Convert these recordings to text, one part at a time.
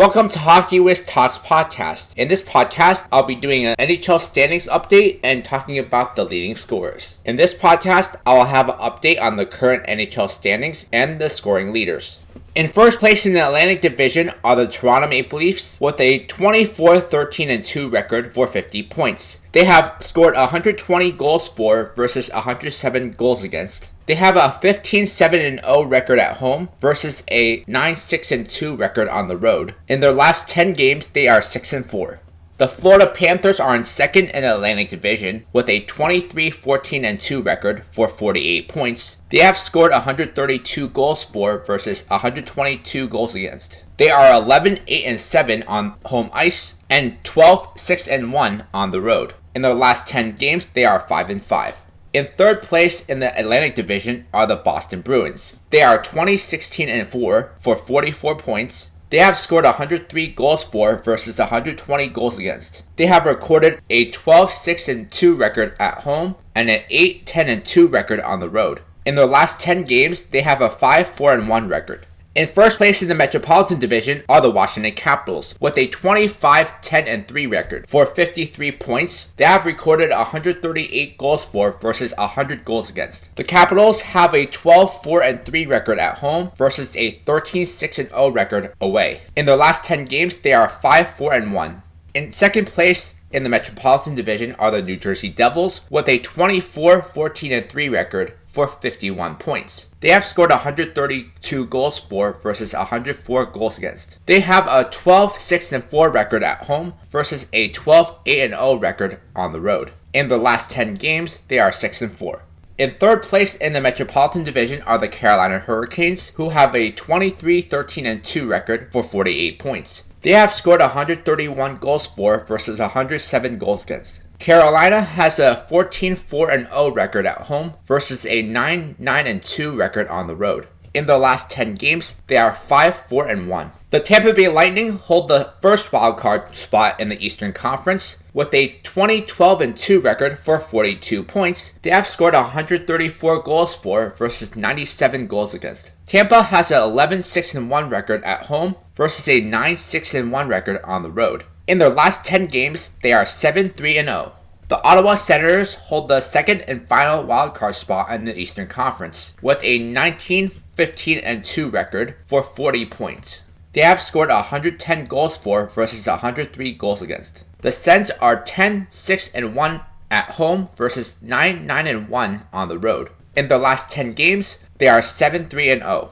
Welcome to Hockey Whiz Talks podcast. In this podcast, I'll be doing an NHL standings update and talking about the leading scorers. In this podcast, I'll have an update on the current NHL standings and the scoring leaders. In first place in the Atlantic Division are the Toronto Maple Leafs with a 24-13-2 record for 50 points. They have scored 120 goals for versus 107 goals against. They have a 15-7-0 record at home versus a 9-6-2 record on the road. In their last 10 games, they are 6-4. The Florida Panthers are in second in the Atlantic Division with a 23-14-2 record for 48 points. They have scored 132 goals for versus 122 goals against. They are 11-8-7 on home ice and 12-6-1 on the road. In their last 10 games, they are 5-5. In third place in the Atlantic Division are the Boston Bruins. They are 20-16-4 for 44 points. They have scored 103 goals for versus 120 goals against. They have recorded a 12-6-2 record at home and an 8-10-2 record on the road. In their last 10 games, they have a 5-4-1 record. In first place in the Metropolitan Division are the Washington Capitals with a 25-10-3 record for 53 points. They have recorded 138 goals for versus 100 goals against. The Capitals have a 12-4-3 record at home versus a 13-6-0 record away. In their last 10 games, they are 5-4-1. In second place in the Metropolitan Division are the New Jersey Devils with a 24-14-3 record for 51 points. They have scored 132 goals for versus 104 goals against. They have a 12-6-4 record at home versus a 12-8-0 record on the road. In the last 10 games, they are 6-4. In third place in the Metropolitan Division are the Carolina Hurricanes, who have a 23-13-2 record for 48 points. They have scored 131 goals for versus 107 goals against. Carolina has a 14-4-0 record at home versus a 9-9-2 record on the road. In the last 10 games, they are 5-4-1. The Tampa Bay Lightning hold the first wildcard spot in the Eastern Conference with a 20-12-2 record for 42 points. They have scored 134 goals for versus 97 goals against. Tampa has an 11-6-1 record at home versus a 9-6-1 record on the road. In their last 10 games, they are 7-3-0. The Ottawa Senators hold the second and final wildcard spot in the Eastern Conference with a 19-15-2 record for 40 points. They have scored 110 goals for versus 103 goals against. The Sens are 10-6-1 at home versus 9-9-1 on the road. In their last 10 games, they are 7-3-0.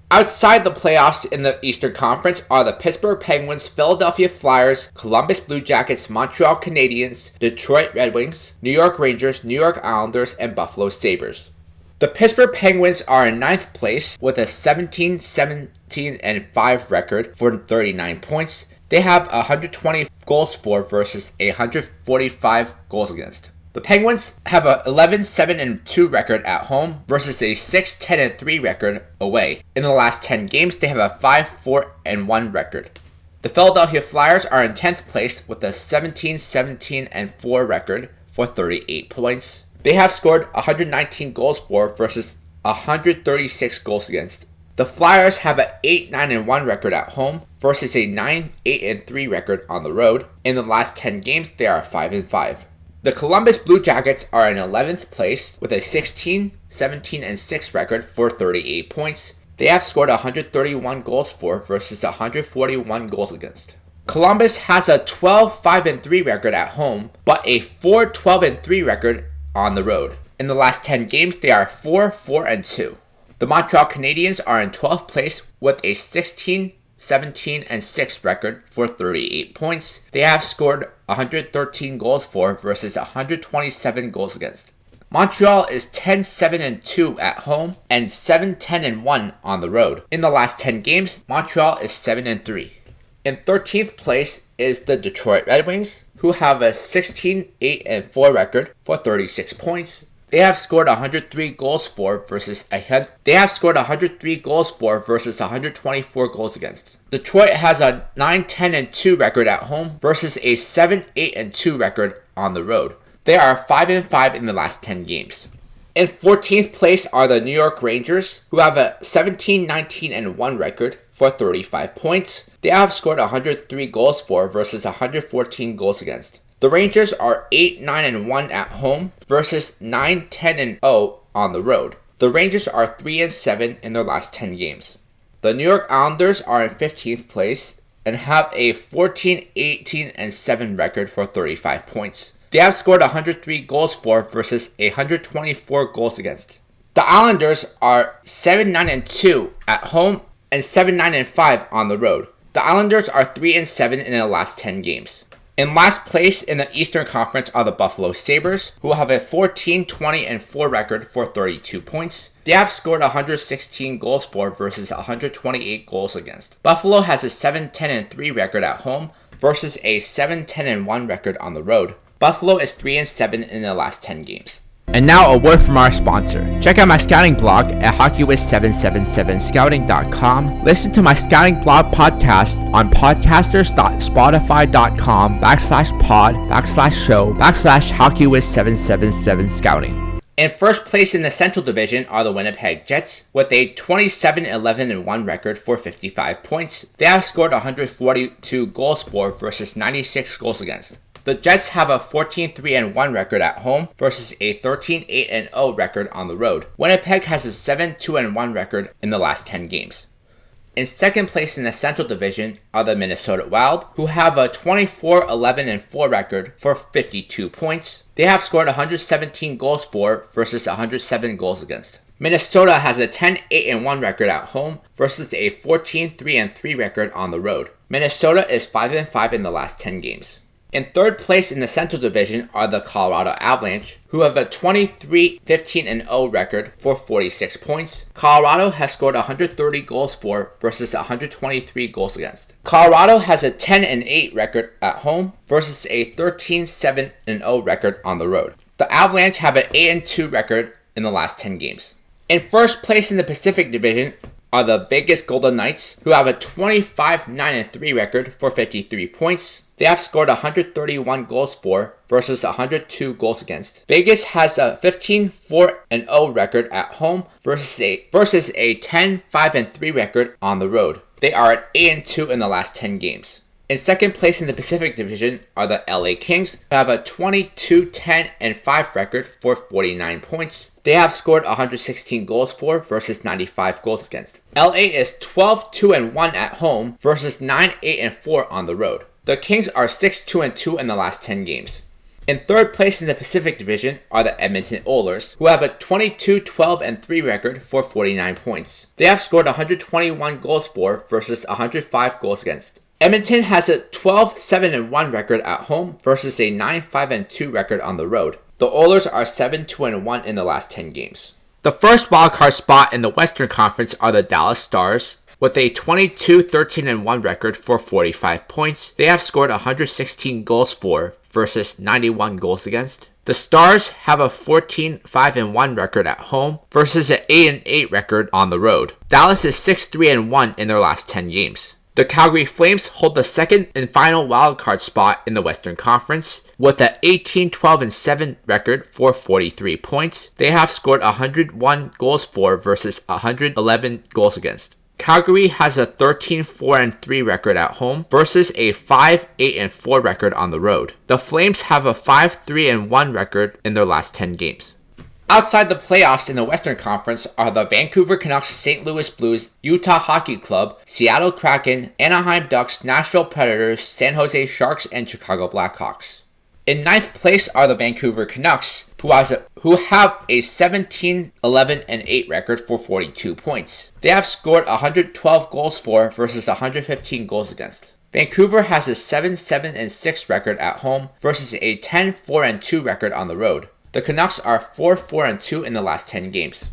Outside the playoffs in the Eastern Conference are the Pittsburgh Penguins, Philadelphia Flyers, Columbus Blue Jackets, Montreal Canadiens, Detroit Red Wings, New York Rangers, New York Islanders, and Buffalo Sabres. The Pittsburgh Penguins are in ninth place with a 17-17-5 record for 39 points. They have 120 goals for versus 145 goals against. The Penguins have a 11-7-2 record at home versus a 6-10-3 record away. In the last 10 games, they have a 5-4-1 record. The Philadelphia Flyers are in 10th place with a 17-17-4 record for 38 points. They have scored 119 goals for versus 136 goals against. The Flyers have an 8-9-1 record at home versus a 9-8-3 record on the road. In the last 10 games, they are 5-5. The Columbus Blue Jackets are in 11th place with a 16-17-6 record for 38 points. They have scored 131 goals for versus 141 goals against. Columbus has a 12-5-3 record at home, but a 4-12-3 record on the road. In the last 10 games, they are 4-4-2. The Montreal Canadiens are in 12th place with a 16-17-6 record for 38 points. They have scored 113 goals for versus 127 goals against. Montreal is 10-7-2 at home and 7-10-1 on the road. In the last 10 games, Montreal is 7-3. In 13th place is the Detroit Red Wings, who have a 16-8-4 record for 36 points. They have scored 103 goals for versus 124 goals against. Detroit has a 9-10-2 record at home versus a 7-8-2 record on the road. They are 5-5 in the last 10 games. In 14th place are the New York Rangers, who have a 17-19-1 record for 35 points. They have scored 103 goals for versus 114 goals against. The Rangers are 8-9-1 at home versus 9-10-0 on the road. The Rangers are 3-7 in their last 10 games. The New York Islanders are in 15th place and have a 14-18-7 record for 35 points. They have scored 103 goals for versus 124 goals against. The Islanders are 7-9-2 at home and 7-9-5 on the road. The Islanders are 3-7 in their last 10 games. In last place in the Eastern Conference are the Buffalo Sabres, who have a 14-20-4 record for 32 points. They have scored 116 goals for versus 128 goals against. Buffalo has a 7-10-3 record at home versus a 7-10-1 record on the road. Buffalo is 3-7 in their last 10 games. And now a word from our sponsor. Check out my scouting blog at hockeywiz777scouting.com. Listen to my scouting blog podcast on podcasters.spotify.com/pod/show/hockeywiz777scouting. In first place in the Central Division are the Winnipeg Jets with a 27-11-1 record for 55 points. They have scored 142 goals for versus 96 goals against. The Jets have a 14-3-1 record at home versus a 13-8-0 record on the road. Winnipeg has a 7-2-1 record in the last 10 games. In second place in the Central Division are the Minnesota Wild, who have a 24-11-4 record for 52 points. They have scored 117 goals for versus 107 goals against. Minnesota has a 10-8-1 record at home versus a 14-3-3 record on the road. Minnesota is 5-5 in the last 10 games. In third place in the Central Division are the Colorado Avalanche, who have a 23-15-0 record for 46 points. Colorado has scored 130 goals for versus 123 goals against. Colorado has a 10-8 record at home versus a 13-7-0 record on the road. The Avalanche have an 8-2 record in the last 10 games. In first place in the Pacific Division are the Vegas Golden Knights, who have a 25-9-3 record for 53 points. They have scored 131 goals for versus 102 goals against. Vegas has a 15-4-0 record at home versus a 10-5-3 record on the road. They are at 8-2 in the last 10 games. In second place in the Pacific Division are the LA Kings, who have a 22-10-5 record for 49 points. They have scored 116 goals for versus 95 goals against. LA is 12-2-1 at home versus 9-8-4 on the road. The Kings are 6-2-2 in the last 10 games. In third place in the Pacific Division are the Edmonton Oilers, who have a 22-12-3 record for 49 points. They have scored 121 goals for versus 105 goals against. Edmonton has a 12-7-1 record at home versus a 9-5-2 record on the road. The Oilers are 7-2-1 in the last 10 games. The first wildcard spot in the Western Conference are the Dallas Stars, with a 22-13-1 record for 45 points. They have scored 116 goals for versus 91 goals against. The Stars have a 14-5-1 record at home versus an 8-8 record on the road. Dallas is 6-3-1 in their last 10 games. The Calgary Flames hold the second and final wildcard spot in the Western Conference with an 18-12-7 record for 43 points. They have scored 101 goals for versus 111 goals against. Calgary has a 13-4-3 record at home versus a 5-8-4 record on the road. The Flames have a 5-3-1 record in their last 10 games. Outside the playoffs in the Western Conference are the Vancouver Canucks, St. Louis Blues, Utah Hockey Club, Seattle Kraken, Anaheim Ducks, Nashville Predators, San Jose Sharks, and Chicago Blackhawks. In ninth place are the Vancouver Canucks, who have a 17-11-8 record for 42 points. They have scored 112 goals for versus 115 goals against. Vancouver has a 7-7-6 record at home versus a 10-4-2 record on the road. The Canucks are 4-4-2 in the last 10 games.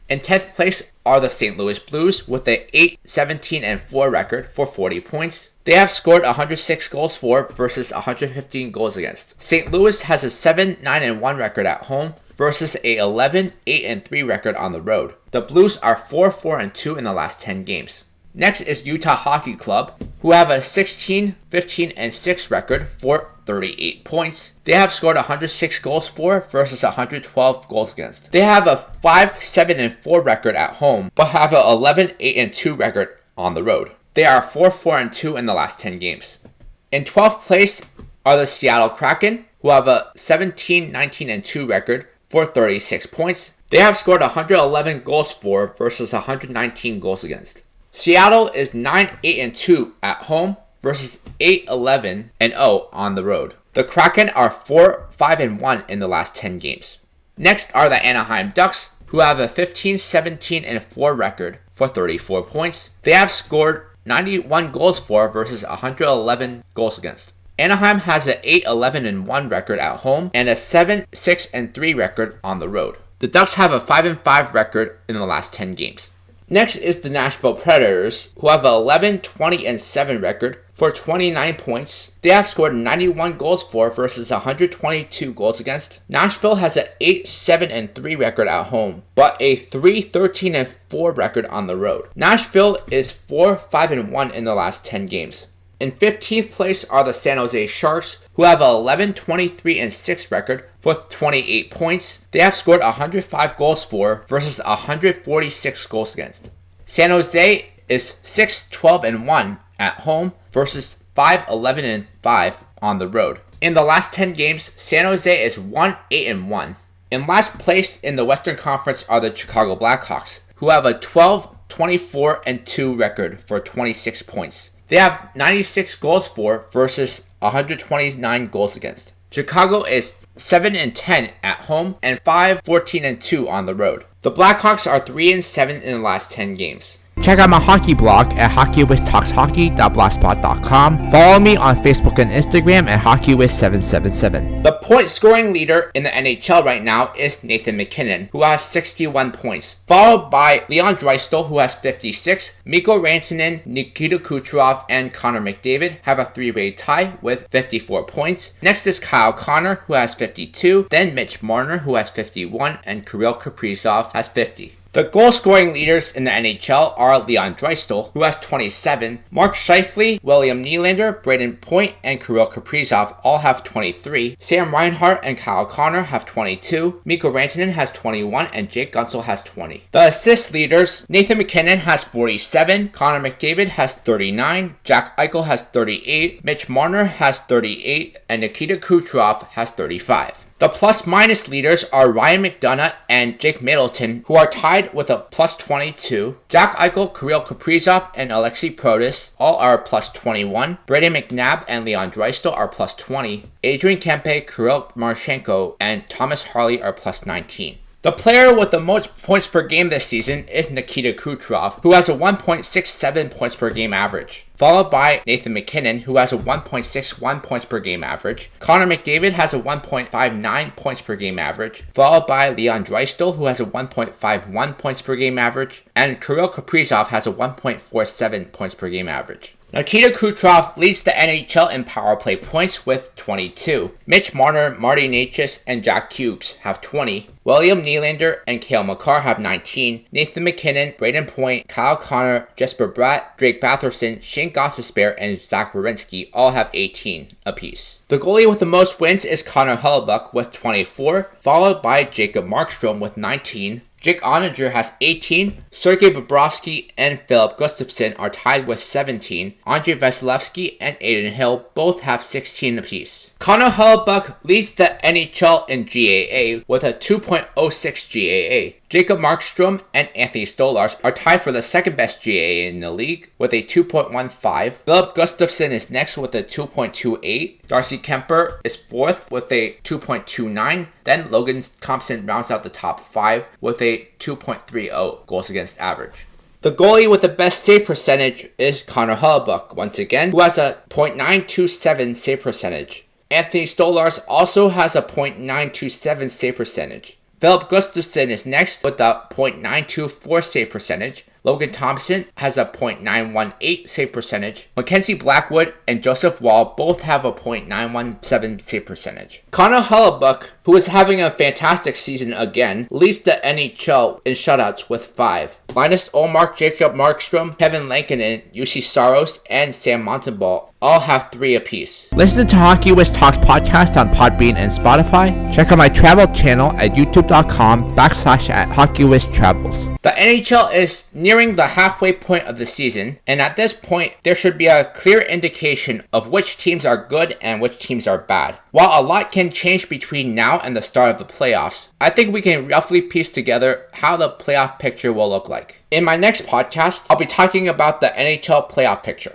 In 10th place are the St. Louis Blues with an 8-17-4 record for 40 points. They have scored 106 goals for versus 115 goals against. St. Louis has a 7-9-1 record at home versus a 11-8-3 record on the road. The Blues are 4-4-2 in the last 10 games. Next is Utah Hockey Club, who have a 16-15-6 record for 38 points. They have scored 106 goals for versus 112 goals against. They have a 5-7-4 record at home, but have a 11-8-2 record on the road. They are 4-4-2 in the last 10 games. In 12th place are the Seattle Kraken, who have a 17-19-2 record for 36 points. They have scored 111 goals for versus 119 goals against. Seattle is 9-8-2 at home versus 8-11-0 on the road. The Kraken are 4-5-1 in the last 10 games. Next are the Anaheim Ducks, who have a 15-17-4 record for 34 points. They have scored 91 goals for versus 111 goals against. Anaheim has an 8-11-1 record at home and a 7-6-3 record on the road. The Ducks have a 5-5 record in the last 10 games. Next is the Nashville Predators, who have an 11-20-7 record for 29 points. They have scored 91 goals for versus 122 goals against. Nashville has an 8-7-3 record at home, but a 3-13-4 record on the road. Nashville is 4-5-1 in the last 10 games. In 15th place are the San Jose Sharks, who have an 11-23-6 record for 28 points. They have scored 105 goals for versus 146 goals against. San Jose is 6-12-1 at home versus 5-11-5 on the road. In the last 10 games, San Jose is 1-8-1. In last place in the Western Conference are the Chicago Blackhawks, who have a 12-24-2 record for 26 points. They have 96 goals for versus 129 goals against. Chicago is 7-10 at home and 5-14-2 on the road. The Blackhawks are 3-7 in the last 10 games. Check out my hockey blog at hockeywithtalkshockey.blogspot.com. Follow me on Facebook and Instagram at hockeywith777. The point scoring leader in the NHL right now is Nathan MacKinnon, who has 61 points, followed by Leon Draisaitl, who has 56. Mikko Rantanen, Nikita Kucherov, and Connor McDavid have a three-way tie with 54 points. Next is Kyle Connor, who has 52. Then Mitch Marner, who has 51, and Kirill Kaprizov has 50. The goal-scoring leaders in the NHL are Leon Draisaitl, who has 27. Mark Scheifele, William Nylander, Braden Point, and Kirill Kaprizov all have 23. Sam Reinhart and Kyle Connor have 22. Mikko Rantanen has 21, and Jake Guentzel has 20. The assist leaders, Nathan MacKinnon has 47. Connor McDavid has 39. Jack Eichel has 38. Mitch Marner has 38. And Nikita Kucherov has 35. The plus-minus leaders are Ryan McDonough and Jake Middleton, who are tied with a plus 22. Jack Eichel, Kirill Kaprizov, and Alexei Protas all are plus 21. Brayden McNabb and Leon Draisaitl are plus 20. Adrian Kempe, Kirill Marchenko, and Thomas Harley are plus 19. The player with the most points per game this season is Nikita Kucherov, who has a 1.67 points per game average, followed by Nathan MacKinnon, who has a 1.61 points per game average. Connor McDavid has a 1.59 points per game average, followed by Leon Draisaitl, who has a 1.51 points per game average, and Kirill Kaprizov has a 1.47 points per game average. Nikita Kucherov leads the NHL in power play points with 22. Mitch Marner, Marty Necas, and Jack Hughes have 20. William Nylander and Cale Makar have 19. Nathan MacKinnon, Braden Point, Kyle Connor, Jesper Bratt, Drake Batherson, Shane Gostisbehere, and Zach Werenski all have 18 apiece. The goalie with the most wins is Connor Hellebuyck with 24, followed by Jacob Markstrom with 19. Jake Oettinger has 18. Sergei Bobrovsky and Philip Gustafsson are tied with 17. Andrei Vasilevsky and Adin Hill both have 16 apiece. Connor Hellebuyck leads the NHL in GAA with a 2.06 GAA. Jacob Markstrom and Anthony Stolarz are tied for the second best GAA in the league with a 2.15. Philip Gustafsson is next with a 2.28. Darcy Kemper is fourth with a 2.29. Then Logan Thompson rounds out the top 5 with a 2.30 goals against average. The goalie with the best save percentage is Connor Hellebuyck once again, who has a .927 save percentage. Anthony Stolarz also has a .927 save percentage. Philip Gustafsson is next with a .924 save percentage. Logan Thompson has a .918 save percentage. Mackenzie Blackwood and Joseph Wall both have a .917 save percentage. Connor Hellebuyck who is having a fantastic season again, leads the NHL in shutouts with 5. Linus Ullmark, Jacob Markstrom, Kevin Lankinen, UC Saros, and Sam Montembeault all have 3 apiece. Listen to Hockey Wiz Talks podcast on Podbean and Spotify. Check out my travel channel at youtube.com/HockeyWizTravels. The NHL is nearing the halfway point of the season, and at this point, there should be a clear indication of which teams are good and which teams are bad. While a lot can change between now and the start of the playoffs, I think we can roughly piece together how the playoff picture will look like. In my next podcast, I'll be talking about the NHL playoff picture.